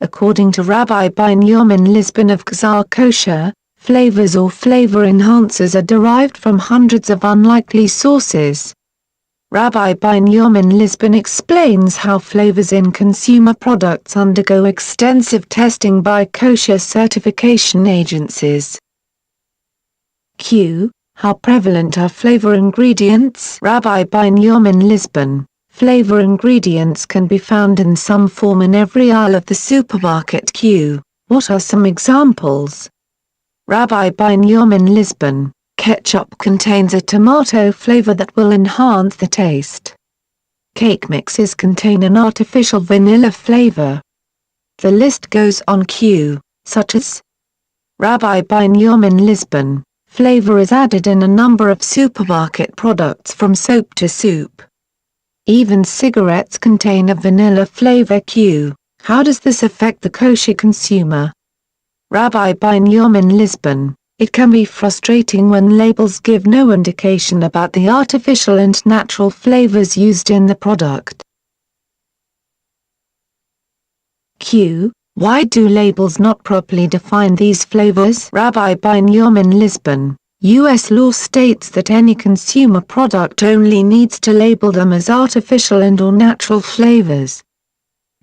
According to Rabbi Binyomin Lisbon of Kosher, flavors or flavor enhancers are derived from hundreds of unlikely sources. Rabbi Binyomin Lisbon explains how flavors in consumer products undergo extensive testing by kosher certification agencies. Q. How prevalent are flavor ingredients? Rabbi Binyomin Lisbon. Flavor ingredients can be found in some form in every aisle of the supermarket. Q. What are some examples? Rabbi Binyomin Lisbon. Ketchup contains a tomato flavor that will enhance the taste. Cake mixes contain an artificial vanilla flavor. The list goes on. Q. Such as Rabbi Binyomin Lisbon. Flavor is added in a number of supermarket products from soap to soup. Even cigarettes contain a vanilla flavor. Q. How does this affect the kosher consumer? Rabbi Binyomin Lisbon. It can be frustrating when labels give no indication about the artificial and natural flavors used in the product. Q. Why do labels not properly define these flavors? Rabbi Binyomin Lisbon. U.S. law states that any consumer product only needs to label them as artificial and/or natural flavors.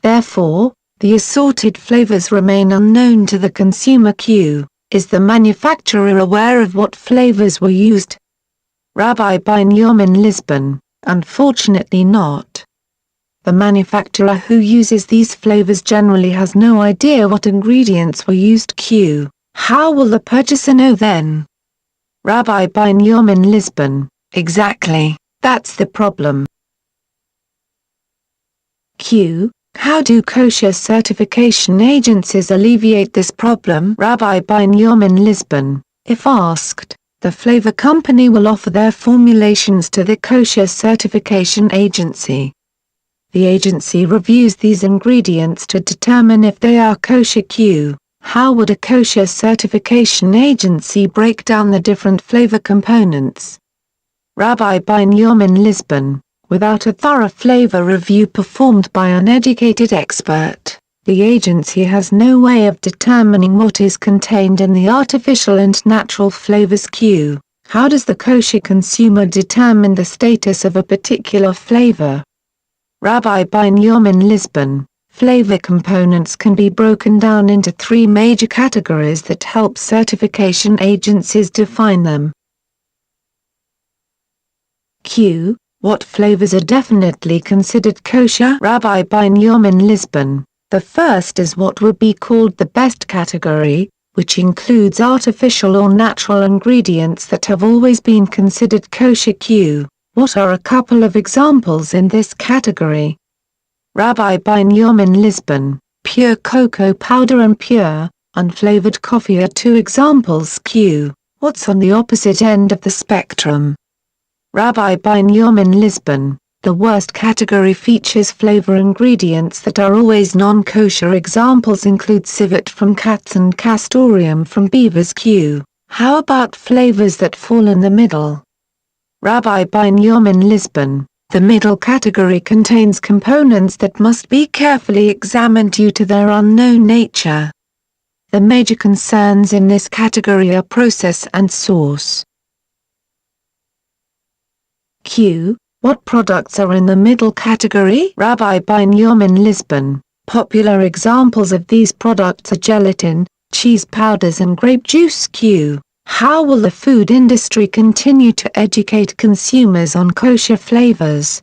Therefore, the assorted flavors remain unknown to the consumer. Q. Is the manufacturer aware of what flavors were used? Rabbi Binyomin Lisbon. Unfortunately not. The manufacturer who uses these flavors generally has no idea what ingredients were used. Q. How will the purchaser know then? Rabbi Binyomin Lisbon. Exactly, that's the problem. Q. How do kosher certification agencies alleviate this problem? Rabbi Binyomin Lisbon. If asked, the flavor company will offer their formulations to the kosher certification agency. The agency reviews these ingredients to determine if they are kosher. Q. How would a kosher certification agency break down the different flavor components? Rabbi Binyomin Lisbon. Without a thorough flavor review performed by an educated expert, the agency has no way of determining what is contained in the artificial and natural flavors. Q. How does the kosher consumer determine the status of a particular flavor? Rabbi Binyomin Lisbon. Flavor components can be broken down into three major categories that help certification agencies define them. Q. What flavors are definitely considered kosher? Rabbi Binyomin Lisbon. The first is what would be called the best category, which includes artificial or natural ingredients that have always been considered kosher. Q. What are a couple of examples in this category? Rabbi Binyomin Lisbon. Pure cocoa powder and pure, unflavored coffee are two examples. Q. What's on the opposite end of the spectrum? Rabbi Binyomin Lisbon. The worst category features flavor ingredients that are always non-kosher. Examples include civet from cats and castoreum from beavers. Q. How about flavors that fall in the middle? Rabbi Binyomin Lisbon. The middle category contains components that must be carefully examined due to their unknown nature. The major concerns in this category are process and source. Q. What products are in the middle category? Rabbi Binyomin Lisbon. Popular examples of these products are gelatin, cheese powders and grape juice. Q. How will the food industry continue to educate consumers on kosher flavors?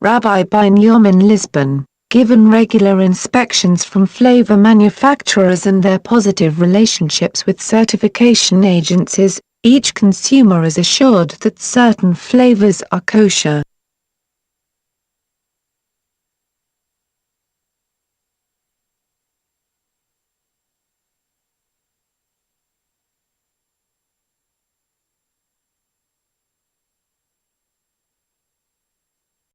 Rabbi Binyomin Lisbon. Given regular inspections from flavor manufacturers and their positive relationships with certification agencies, each consumer is assured that certain flavors are kosher.